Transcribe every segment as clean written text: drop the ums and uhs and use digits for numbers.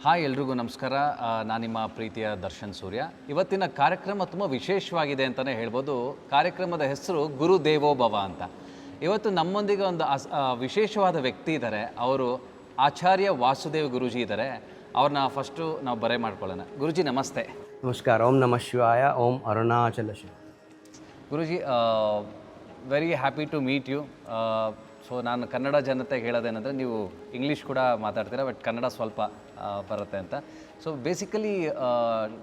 Hi ಎಲ್ರಿಗೂ ನಮಸ್ಕಾರ. ನಾನು ನಿಮ್ಮ ಪ್ರೀತಿಯ ದರ್ಶನ್ ಸೂರ್ಯ. ಇವತ್ತಿನ ಕಾರ್ಯಕ್ರಮ ತುಂಬ ವಿಶೇಷವಾಗಿದೆ ಅಂತಲೇ ಹೇಳ್ಬೋದು. ಕಾರ್ಯಕ್ರಮದ ಹೆಸರು ಗುರು ದೇವೋ ಭವ ಅಂತ. ಇವತ್ತು ನಮ್ಮೊಂದಿಗೆ ಒಂದು ವಿಶೇಷವಾದ ವ್ಯಕ್ತಿ ಇದ್ದಾರೆ. ಅವರು ಆಚಾರ್ಯ ವಾಸುದೇವ್ ಗುರುಜಿ ಇದ್ದಾರೆ. ಅವ್ರನ್ನ ಫಸ್ಟು ನಾವು ಬರೆ ಮಾಡ್ಕೊಳ್ಳೋಣ. ಗುರುಜಿ ನಮಸ್ತೆ. ನಮಸ್ಕಾರ. ಓಂ ನಮಃ ಶಿವಾಯ. ಓಂ Arunachala Shiva. Guruji, very happy to meet you. So ನಾನು ಕನ್ನಡ ಜನತೆಗೆ ಹೇಳೋದೇನೆಂದರೆ, ನೀವು ಇಂಗ್ಲೀಷ್ ಕೂಡ ಮಾತಾಡ್ತೀರಾ, ಬಟ್ ಕನ್ನಡ ಸ್ವಲ್ಪ ಬರುತ್ತೆ ಅಂತ. So basically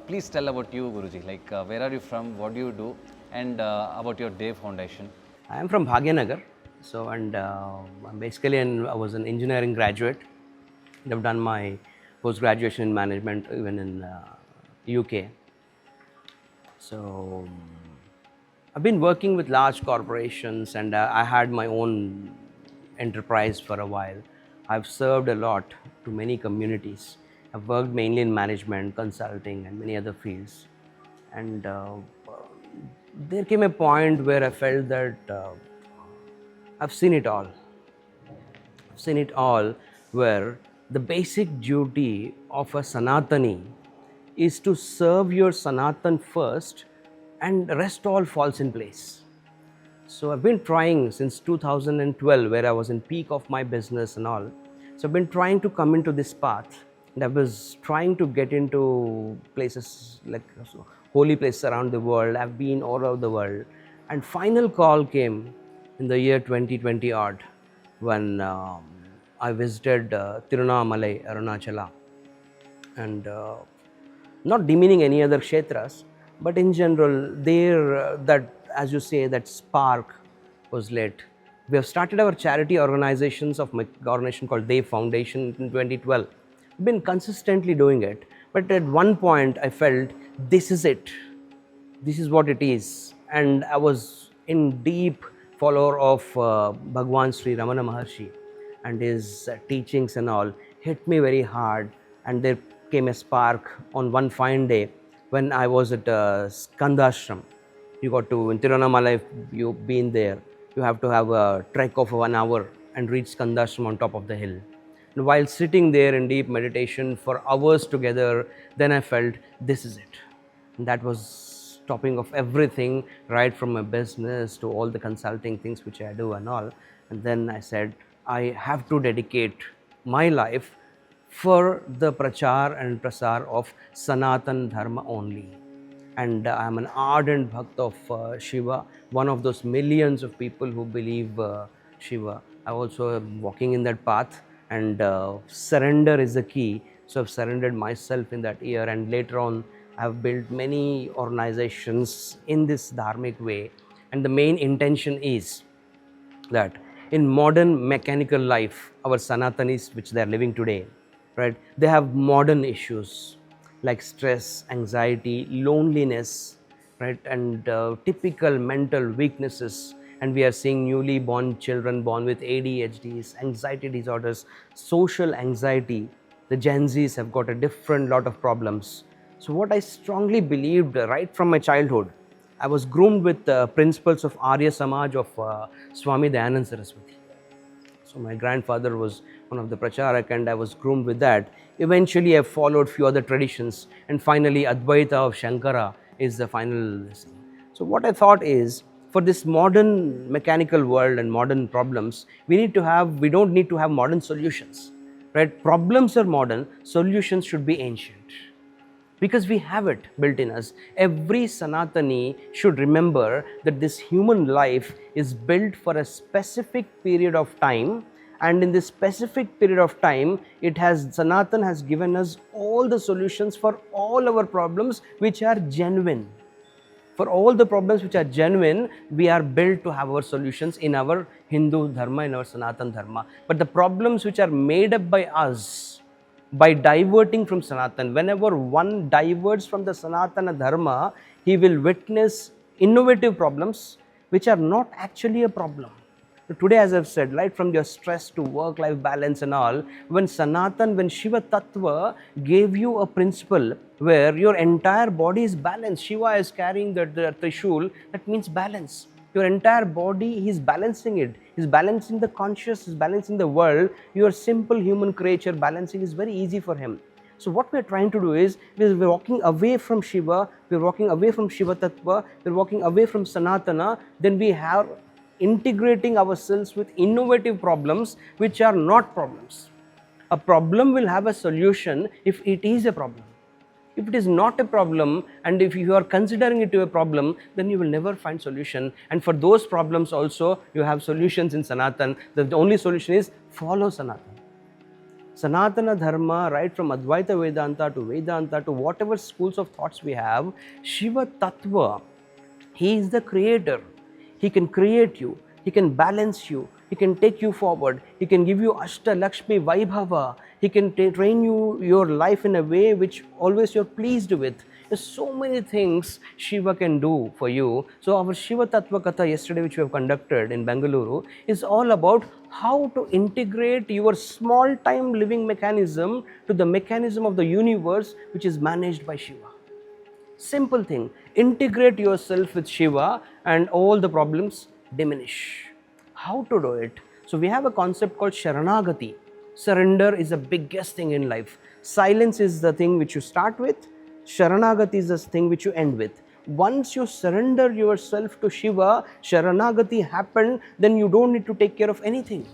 please tell about you Guruji, like where are you from, what you do, and about your Dev foundation. I am from Bhagyanagar. So, and basically I was an engineering graduate. I've done my post-graduation in management even in UK. So, I've been working with large corporations, and I had my own enterprise for a while. I've served a lot to many communities. I've worked mainly in management, consulting, and many other fields. And there came a point where I felt that I've seen it all. I've seen it all, where the basic duty of a Sanatani is to serve your Sanatan first, and the rest all falls in place. So I've been trying since 2012, where I was in peak of my business and all. So I've been trying to come into this path, and I was trying to get into places like holy places around the world. I've been all over the world, and final call came in the year 2020 odd, when I visited Tiruvannamalai, Arunachala, and not demeaning any other kshetras, but in general, there that, as you say, that spark was lit. We have started our charity organizations of my organization called Dev Foundation in 2012. We've been consistently doing it, but at one point I felt this is it. This is what it is, and I was in deep follower of Bhagwan Sri Ramana Maharshi, and his teachings and all hit me very hard. And there came a spark on one fine day when I was at Skandashram. You got to, in Tiruvannamalai, if you've been there, you have to have a trek of 1 hour and reach Skandashram on top of the hill. And while sitting there in deep meditation for hours together, then I felt this is it. And that was stopping of everything, right from my business to all the consulting things which I do and all. And then I said, I have to dedicate my life for the prachar and prasar of Sanatan Dharma only. And I am an ardent bhakt of Shiva, one of those millions of people who believe Shiva. I also am walking in that path, and surrender is the key. So I've surrendered myself in that year, and later on I've built many organizations in this dharmic way. And the main intention is that in modern mechanical life, our Sanatanis which they are living today, right, they have modern issues like stress, anxiety, loneliness, right, and typical mental weaknesses. And we are seeing newly born children born with ADHDs, anxiety disorders, social anxiety. The Gen Zs have got a different lot of problems. So what I strongly believed right from my childhood, I was groomed with principles of Arya Samaj of Swami Dayananda Saraswati. So my grandfather was one of the pracharak, and I was groomed with that. Eventually I followed few other traditions, and finally Advaita of Shankara is the final thing. So what I thought is, for this modern mechanical world and modern problems, we don't need to have modern solutions, right? Problems are modern, solutions should be ancient, because we have it built in us. Every Sanatani should remember that this human life is built for a specific period of time, and in this specific period of time, Sanatan has given us all the solutions for all our problems which are genuine. For all the problems which are genuine, we are built to have our solutions in our Hindu Dharma, in our Sanatan Dharma. But the problems which are made up by us, by diverting from Sanatan, whenever one diverts from the Sanatana Dharma, he will witness innovative problems which are not actually a problem. Today, as I've said, right from your stress to work-life balance and all, when Shiva Tattva gave you a principle where your entire body is balanced, Shiva is carrying the Trishul, that means balance. Your entire body, he's balancing it. He's balancing the conscious, he's balancing the world. Your simple human creature, balancing is very easy for him. So what we're trying to do is, we're walking away from Shiva, we're walking away from Shiva Tattva, we're walking away from Sanatana, then we have integrating ourselves with innovative problems which are not problems. A problem will have a solution if it is a problem. If it is not a problem, and if you are considering it to a problem, then you will never find solution. And for those problems also, you have solutions in Sanatan. The only solution is follow Sanatan. Sanatana Dharma, right from Advaita Vedanta to Vedanta to whatever schools of thoughts we have, Shiva Tattva, he is the creator. He can create you, he can balance you, he can take you forward, he can give you Ashta Lakshmi Vaibhava, he can train you your life in a way which always you're pleased with. There's so many things Shiva can do for you. So our Shiva Tattva Katha yesterday, which we have conducted in Bengaluru, is all about how to integrate your small time living mechanism to the mechanism of the universe which is managed by Shiva. Simple thing, integrate yourself with Shiva and all the problems diminish. How to do it? So we have a concept called Sharanagati. Surrender is the biggest thing in life. Silence is the thing which you start with. Sharanagati is the thing which you end with. Once you surrender yourself to Shiva, Sharanagati happened, then you don't need to take care of anything.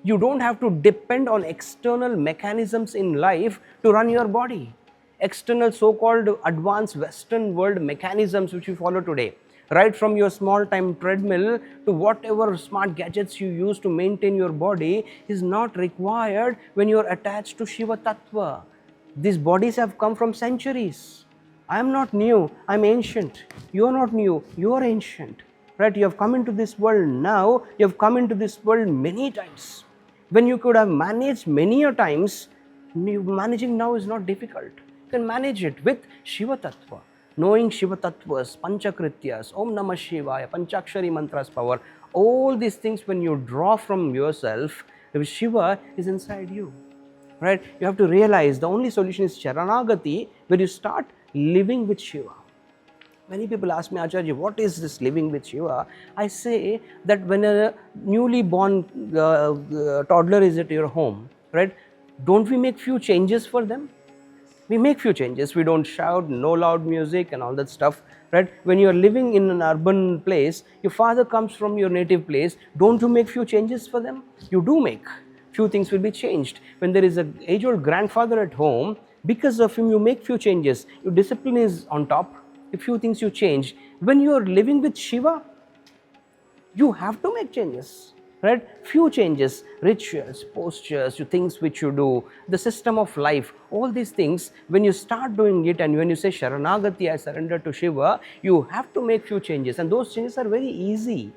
You don't have to depend on external mechanisms in life to run your body. External so-called advanced Western world mechanisms which we follow today, right from your small time treadmill to whatever smart gadgets you use to maintain your body, is not required when you are attached to Shiva Tattva. These bodies have come from centuries. I am not new, I am ancient. You are not new, you are ancient. Right? You have come into this world now, you have come into this world many times. When you could have managed many a times, managing now is not difficult. You can manage it with Shiva Tattva. Knowing Shiva Tattvas, Panchakrityas, Om Namah Shivaya, Panchakshari Mantras power, all these things when you draw from yourself, Shiva is inside you. Right? You have to realize the only solution is Sharanagati, where you start living with Shiva. Many people ask me, Acharya, what is this living with Shiva? I say that when a newly born toddler is at your home, right? Don't we make few changes for them? We make few changes. We don't shout, no loud music and all that stuff, right? When you are living in an urban place, your father comes from your native place, don't you make few changes for them? You do make. Few things will be changed. When there is an age-old grandfather at home, because of him you make few changes. Your discipline is on top. A few things you change. When you are living with Shiva, you have to make changes. Right? Few changes, rituals, postures, things which you do, the system of life, all these things, when you start doing it and when you say Sharanagati, I surrender to Shiva, you have to make few changes, and those changes are very easy,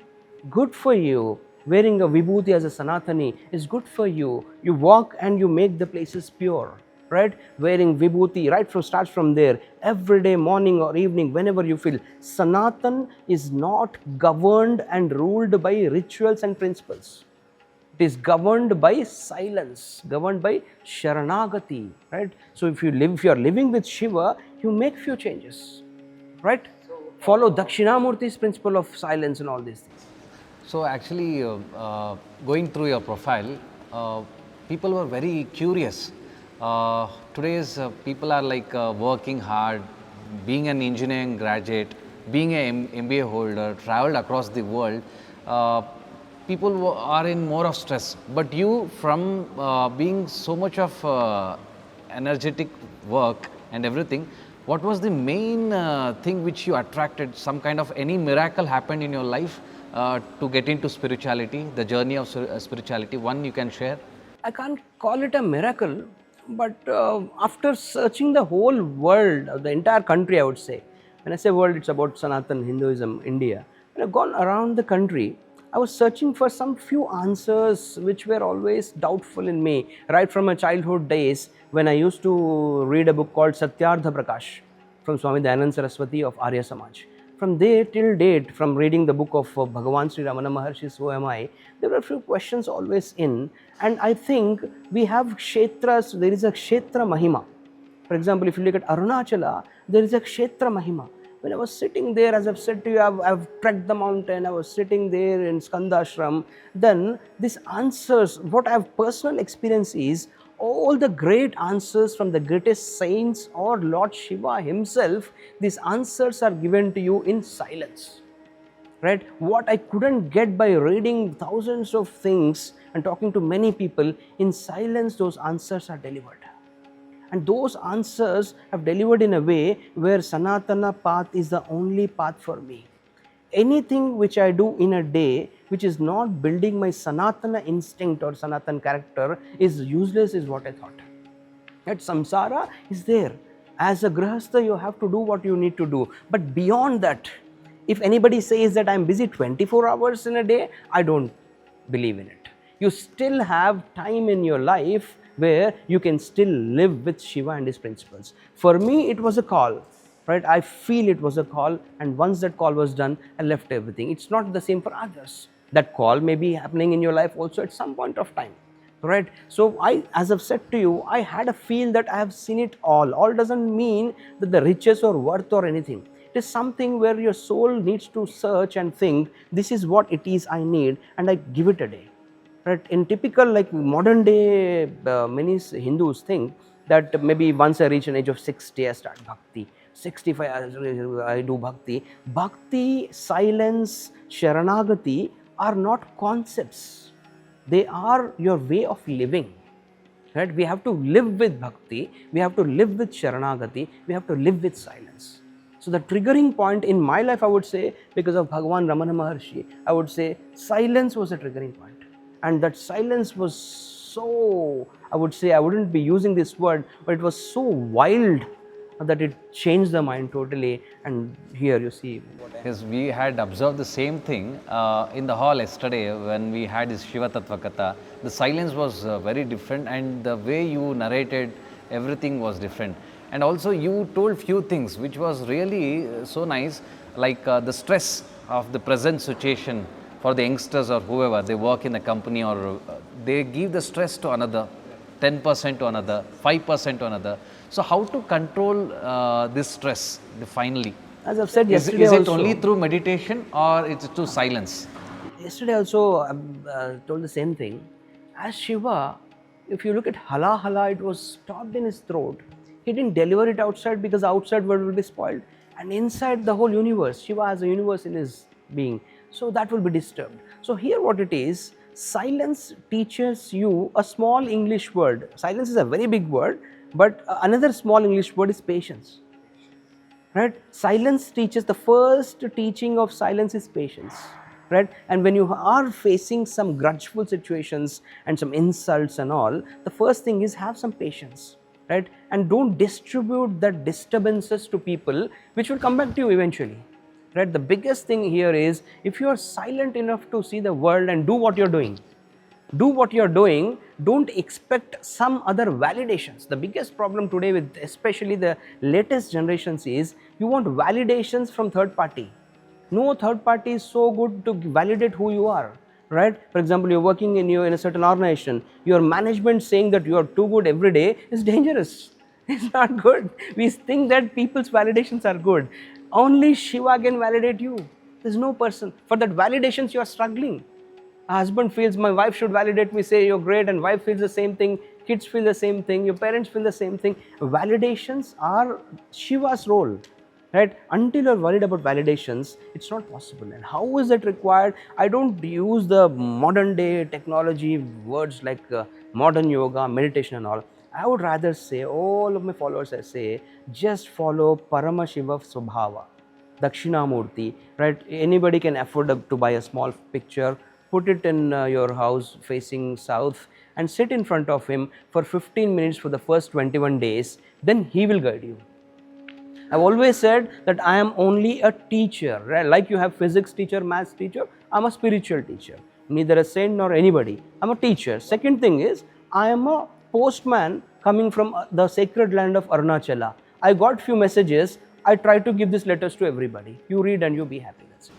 good for you. Wearing a vibhuti as a Sanatani is good for you. You walk and you make the places pure. Right? Wearing vibhuti, starts from there, every day, morning or evening, whenever you feel. Sanatan is not governed and ruled by rituals and principles. It is governed by silence, governed by Sharanagati, right? So if you are living with Shiva, you make few changes, right? Follow Dakshinamurti's principle of silence and all these things. So actually, going through your profile, people were very curious. Today's people are like working hard, being an engineering graduate, being an MBA holder, traveled across the world. People are in more of stress. But you, from being so much of energetic work and everything, what was the main thing which you attracted? Some kind of any miracle happened in your life to get into spirituality, the journey of spirituality? One you can share? I can't call it a miracle. But after searching the whole world, the entire country, I would say, when I say world, it's about Sanatan, Hinduism, India. When I've gone around the country, I was searching for some few answers which were always doubtful in me, right from my childhood days when I used to read a book called Satyardha Prakash from Swami Dayananda Saraswati of Arya Samaj. From there till date, from reading the book of Bhagavan Sri Ramana Maharshi's Who Am I, there were a few questions always in, and I think we have kshetras, there is a kshetra mahima. For example, if you look at Arunachala, there is a kshetra mahima. When I was sitting there, as I've said to you, I've trekked the mountain, I was sitting there in Skandashram, then these answers, what I have personal experience is, all the great answers from the greatest saints or Lord Shiva himself, these answers are given to you in silence. Right? What I couldn't get by reading thousands of things and talking to many people, in silence those answers are delivered. And those answers have delivered in a way where Sanatana path is the only path for me. Anything which I do in a day which is not building my Sanatana instinct or Sanatana character is useless, is what I thought. That samsara is there. As a grahastha, you have to do what you need to do. But beyond that, if anybody says that I am busy 24 hours in a day, I don't believe in it. You still have time in your life where you can still live with Shiva and his principles. For me, it was a call. Right? I feel it was a call, and once that call was done, I left everything. It's not the same for others. That call may be happening in your life also at some point of time. Right? So as I've said to you, I had a feel that I have seen it all. All doesn't mean that the riches or worth or anything. It is something where your soul needs to search and think, this is what it is I need, and I give it a day. Right? In typical like modern day, many Hindus think that maybe once I reach an age of 60, I start bhakti. 65 I do bhakti. Bhakti, silence, sharanagati are not concepts. They are your way of living. Right? We have to live with bhakti, we have to live with sharanagati, we have to live with silence. So the triggering point in my life, I would say, because of Bhagavan Ramana Maharshi, I would say silence was a triggering point. And that silence was so, I would say, I wouldn't be using this word, but it was so wild that it changed the mind totally. And here you see what I Yes, we had observed the same thing in the hall yesterday when we had this Shiva Tattva Katha. The silence was very different, and the way you narrated everything was different. And also you told few things which was really so nice, like the stress of the present situation for the youngsters or whoever, they work in the company or they give the stress to another, 10% to another, 5% to another. So how to control this stress finally? As I've said yesterday is it also, only through meditation or it's through silence? Yesterday also I told the same thing. As Shiva, if you look at hala hala, it was stopped in his throat. He didn't deliver it outside because the outside world will be spoiled. And inside the whole universe, Shiva has a universe in his being. So that will be disturbed. So here what it is, silence teaches you a small English word. Silence is a very big word, but another small English word is patience. Right? Silence teaches, the first teaching of silence is patience. Right? And when you are facing some grudgeful situations and some insults and all, the first thing is have some patience. Right? And don't distribute the disturbances to people, which will come back to you eventually. Right? The biggest thing here is, if you are silent enough to see the world and do what you're doing, don't expect some other validations. The biggest problem today with especially the latest generations is, you want validations from third party. No third party is so good to validate who you are. Right? For example, you're working in a certain organization, your management saying that you are too good every day is dangerous. It's not good. We think that people's validations are good. Only Shiva can validate you. There's no person. For that validations you are struggling. A husband feels my wife should validate me, say you're great, and wife feels the same thing, kids feel the same thing, your parents feel the same thing. Validations are Shiva's role. Right? Until you're worried about validations, it's not possible. And how is it required? I don't use the modern day technology words like modern yoga, meditation and all. I would rather say, all of my followers, I say, just follow Parama Shiva Swabhava, Dakshinamurti. Right? Anybody can afford to buy a small picture, put it in your house facing south and sit in front of him for 15 minutes for the first 21 days. Then he will guide you. I've always said that I am only a teacher. Right? Like you have physics teacher, maths teacher, I'm a spiritual teacher. Neither a saint nor anybody. I'm a teacher. Second thing is, I am a postman coming from the sacred land of Arunachala. I got few messages. I try to give these letters to everybody. You read and you be happy. That's it.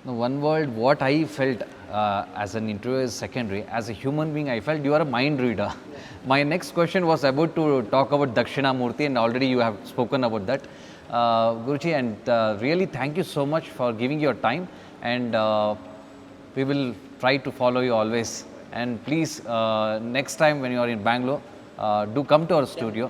Now, one word, what I felt as an interviewer is secondary. As a human being, I felt you are a mind reader. My next question was about to talk about Dakshinamurti, and already you have spoken about that. Guruji, and really thank you so much for giving your time, and we will try to follow you always. And please, next time when you are in Bangalore, do come to our studio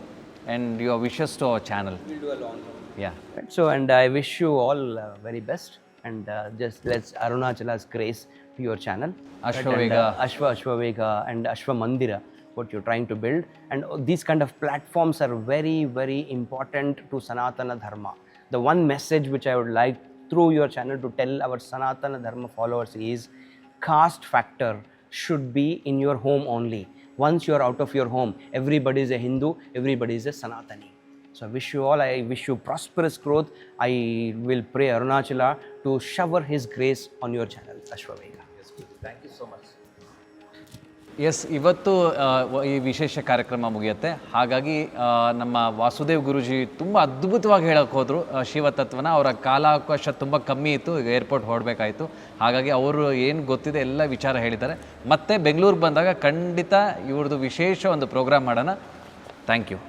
and your wishes to our channel. We'll do a long term. Yeah. Right. So, and I wish you all very best, and just let's Arunachala's grace to your channel. Ashwaveega. Right? And, Ashwaveega and Ashwa Mandira, what you're trying to build. And these kind of platforms are very, very important to Sanatana Dharma. The one message which I would like through your channel to tell our Sanatana Dharma followers is caste factor should be in your home only. Once you are out of your home, everybody is a Hindu, everybody is a Sanatani. So I wish you all, I wish you prosperous growth. I will pray Arunachala to shower his grace on your channel, Ashwaveega. Thank you so much. Yes, ಇವತ್ತು ಈ ವಿಶೇಷ ಕಾರ್ಯಕ್ರಮ ಮುಗಿಯುತ್ತೆ. ಹಾಗಾಗಿ ನಮ್ಮ ವಾಸುದೇವ್ ಗುರೂಜಿ ತುಂಬ ಅದ್ಭುತವಾಗಿ ಹೇಳೋಕೆ ಹೋದರು ಶಿವತತ್ವನ. ಅವರ ಕಾಲಾವಕಾಶ ತುಂಬ ಕಮ್ಮಿ ಇತ್ತು, ಈಗ ಏರ್ಪೋರ್ಟ್ ಹೊರಡಬೇಕಾಯಿತು. ಹಾಗಾಗಿ ಅವರು ಏನು ಗೊತ್ತಿದೆ ಎಲ್ಲ ವಿಚಾರ ಹೇಳಿದ್ದಾರೆ. ಮತ್ತೆ ಬೆಂಗಳೂರಿಗೆ ಬಂದಾಗ ಖಂಡಿತ ಇವ್ರದ್ದು ವಿಶೇಷ ಒಂದು ಪ್ರೋಗ್ರಾಮ್ ಮಾಡೋಣ. Thank you.